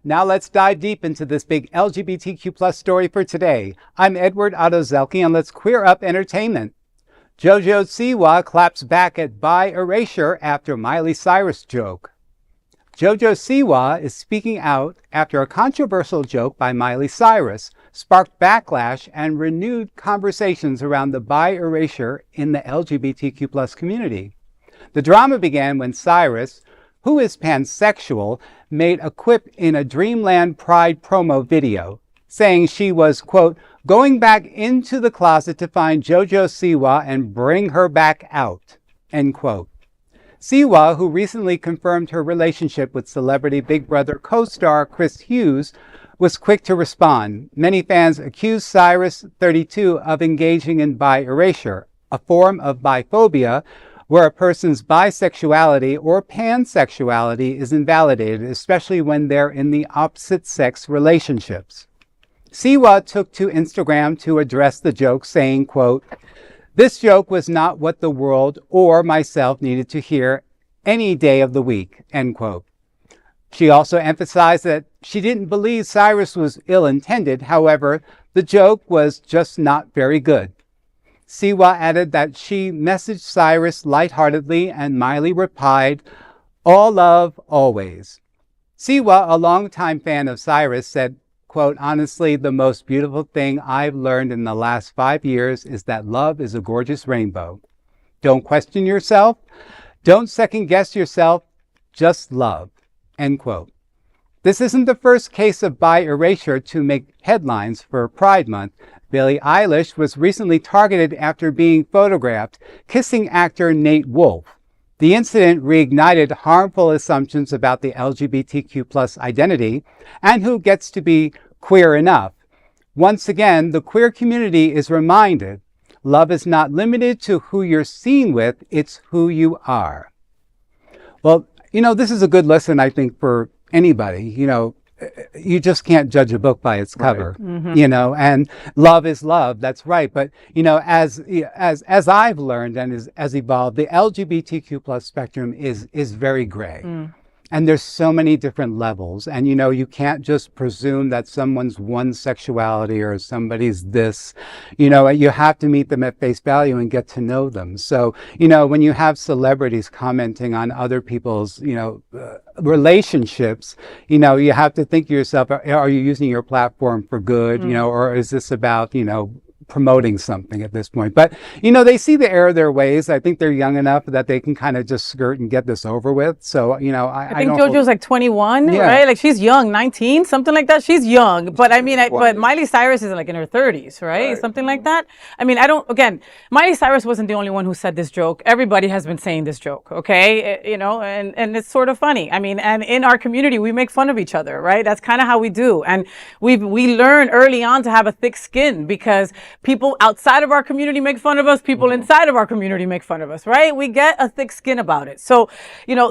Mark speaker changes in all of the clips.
Speaker 1: Now let's dive deep into this big LGBTQ plus story for today. I'm Edward Otto Zelke, and let's queer up entertainment. JoJo Siwa claps back at bi-erasure after Miley Cyrus joke. JoJo Siwa is speaking out after a controversial joke by Miley Cyrus sparked backlash and renewed conversations around the bi-erasure in the LGBTQ plus community. The drama began when Cyrus, who is pansexual, made a quip in a Dreamland Pride promo video, saying she was, quote, going back into the closet to find JoJo Siwa and bring her back out, end quote. Siwa, who recently confirmed her relationship with celebrity Big Brother co-star Chris Hughes, was quick to respond. Many fans accused Cyrus, 32, of engaging in bi-erasure, a form of biphobia, where a person's bisexuality or pansexuality is invalidated, especially when they're in the opposite sex relationships. Siwa took to Instagram to address the joke, saying, quote, this joke was not what the world or myself needed to hear any day of the week, end quote. She also emphasized that she didn't believe Cyrus was ill-intended. However, the joke was just not very good. Siwa added that she messaged Cyrus lightheartedly, and Miley replied, all love, always. Siwa, a longtime fan of Cyrus, said, quote, honestly, the most beautiful thing I've learned in the last 5 years is that love is a gorgeous rainbow. Don't question yourself. Don't second guess yourself. Just love, end quote. This isn't the first case of bi-erasure to make headlines for Pride Month. Billie Eilish was recently targeted after being photographed kissing actor Nat Wolff. The incident reignited harmful assumptions about the LGBTQ plus identity and who gets to be queer enough. Once again, the queer community is reminded love is not limited to who you're seen with, it's who you are. Well, this is a good lesson, I think, for anybody. You just can't judge a book by its cover, right. Mm-hmm. And love is love. That's right. But, as I've learned and as evolved, the LGBTQ plus spectrum is very gray. Mm. And there's so many different levels. And, you can't just presume that someone's one sexuality or somebody's this. You have to meet them at face value and get to know them. So, when you have celebrities commenting on other people's, relationships, you have to think to yourself, are you using your platform for good, or is this about, promoting something at this point? But, they see the error of their ways. I think they're young enough that they can kind of just skirt and get this over with. So,
Speaker 2: I think JoJo's like 21, yeah. Right? Like she's young, 19, something like that. She's young. But but Miley Cyrus is like in her 30s, right? Something like that. Miley Cyrus wasn't the only one who said this joke. Everybody has been saying this joke, okay? And it's sort of funny. And in our community, we make fun of each other, right? That's kind of how we do. And we learn early on to have a thick skin because people outside of our community make fun of us. People inside of our community make fun of us, right? We get a thick skin about it. So,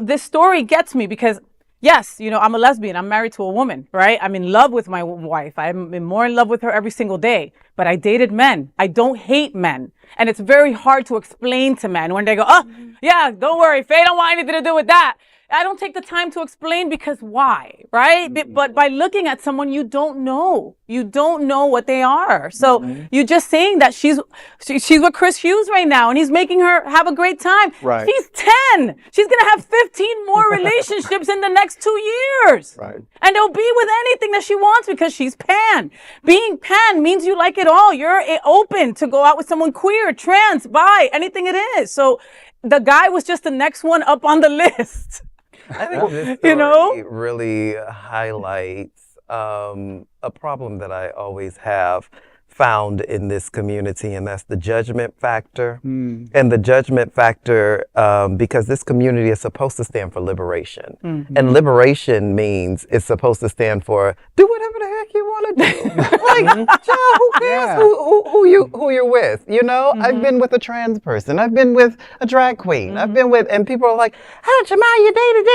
Speaker 2: this story gets me because, yes, I'm a lesbian. I'm married to a woman, right? I'm in love with my wife. I'm more in love with her every single day. But I dated men. I don't hate men. And it's very hard to explain to men when they go, oh, yeah, don't worry, Faye don't want anything to do with that. I don't take the time to explain because why, right? But by looking at someone you don't know what they are. So you're just saying that she's with Chris Hughes right now and he's making her have a great time.
Speaker 3: Right.
Speaker 2: She's 10. She's going to have 15 more relationships in the next 2 years.
Speaker 3: Right.
Speaker 2: And they'll be with anything that she wants because she's pan. Being pan means you like it all. You're open to go out with someone queer, trans, bi, anything it is. So the guy was just the next one up on the list.
Speaker 4: I think this story really highlights a problem that I always have found in this community, and that's the judgment factor. And the judgment factor, because this community is supposed to stand for liberation. And liberation means it's supposed to stand for do whatever the heck you want to do. Like, child, who cares who you're with? I've been with a trans person. I've been with a drag queen. I've been with, and people are like, hey, Jamal, you dated,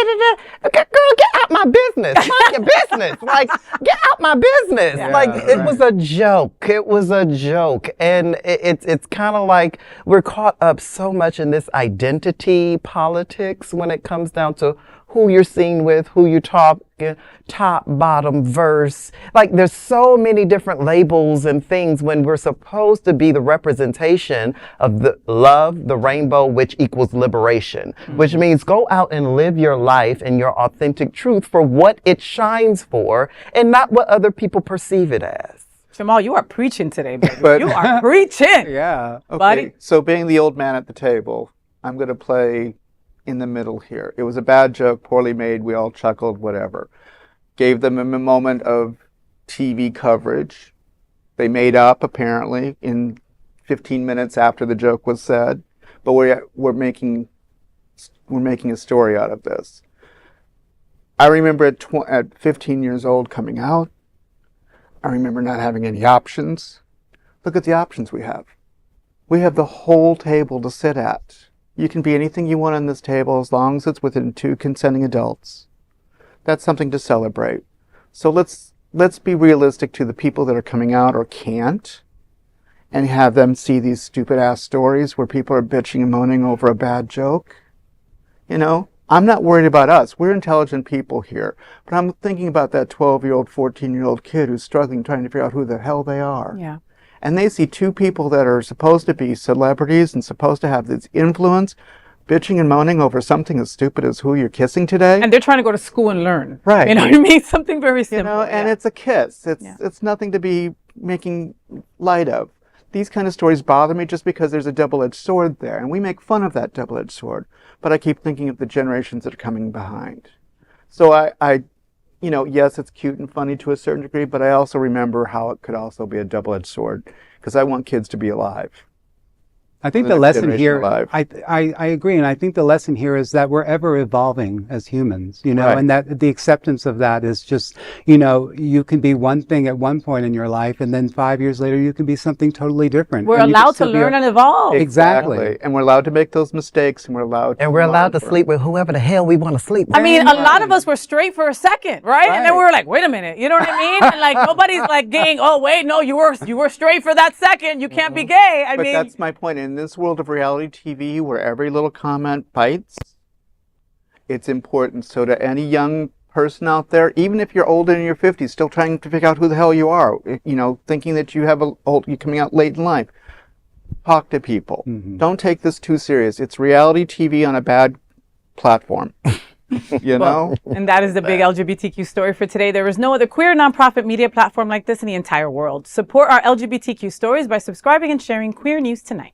Speaker 4: girl, get out my business. Mind your business. Like, get out my business. It was a joke. It was a joke. And it's kind of like we're caught up so much in this identity politics when it comes down to who you're seen with, who you talk, top, bottom, verse. Like there's so many different labels and things when we're supposed to be the representation of the love, the rainbow, which equals liberation, which means go out and live your life and your authentic truth for what it shines for and not what other people perceive it as.
Speaker 2: Jamal, you are preaching today, baby. You are preaching.
Speaker 1: Yeah.
Speaker 3: Okay,
Speaker 2: buddy.
Speaker 3: so being the old man at the table, I'm going to play in the middle here. It was a bad joke, poorly made, we all chuckled, whatever. Gave them a moment of TV coverage. They made up, apparently, in 15 minutes after the joke was said. But we're making a story out of this. I remember at 15 years old coming out. I remember not having any options. Look at the options we have. We have the whole table to sit at. You can be anything you want on this table as long as it's within 2 consenting adults. That's something to celebrate. So let's be realistic to the people that are coming out or can't, and have them see these stupid ass stories where people are bitching and moaning over a bad joke. You know, I'm not worried about us. We're intelligent people here. But I'm thinking about that 12-year-old, 14-year-old kid who's struggling trying to figure out who the hell they are.
Speaker 2: Yeah.
Speaker 3: And they see 2 people that are supposed to be celebrities and supposed to have this influence bitching and moaning over something as stupid as who you're kissing today.
Speaker 2: And they're trying to go to school and learn.
Speaker 3: Right.
Speaker 2: You know what I mean? Something very simple.
Speaker 3: You know, and it's a kiss. It's nothing to be making light of. These kind of stories bother me just because there's a double-edged sword there, and we make fun of that double-edged sword. But I keep thinking of the generations that are coming behind. So I you know, yes, it's cute and funny to a certain degree, but I also remember how it could also be a double-edged sword, because I want kids to be alive.
Speaker 1: I think the lesson here, I agree, and I think the lesson here is that we're ever evolving as humans, you know, and that the acceptance of that is just, you know, you can be one thing at one point in your life, and then 5 years later you can be something totally different.
Speaker 2: We're allowed to learn and evolve.
Speaker 1: Exactly.
Speaker 3: And we're allowed to make those mistakes, and we're allowed
Speaker 4: to sleep with whoever the hell we want to sleep with.
Speaker 2: I mean, a lot of us were straight for a second, right? And then we were like, wait a minute, you know what I mean? And like nobody's like gay, oh wait, no, you were straight for that second. You can't be gay. I mean,
Speaker 3: that's my point. In this world of reality TV where every little comment bites, it's important. So to any young person out there, even if you're older in your 50s, still trying to figure out who the hell you are, you know, thinking that you're coming out late in life, talk to people. Don't take this too serious. It's reality TV on a bad platform. You know?
Speaker 2: And that is the big LGBTQ story for today. There is no other queer nonprofit media platform like this in the entire world. Support our LGBTQ stories by subscribing and sharing Queer News Tonight.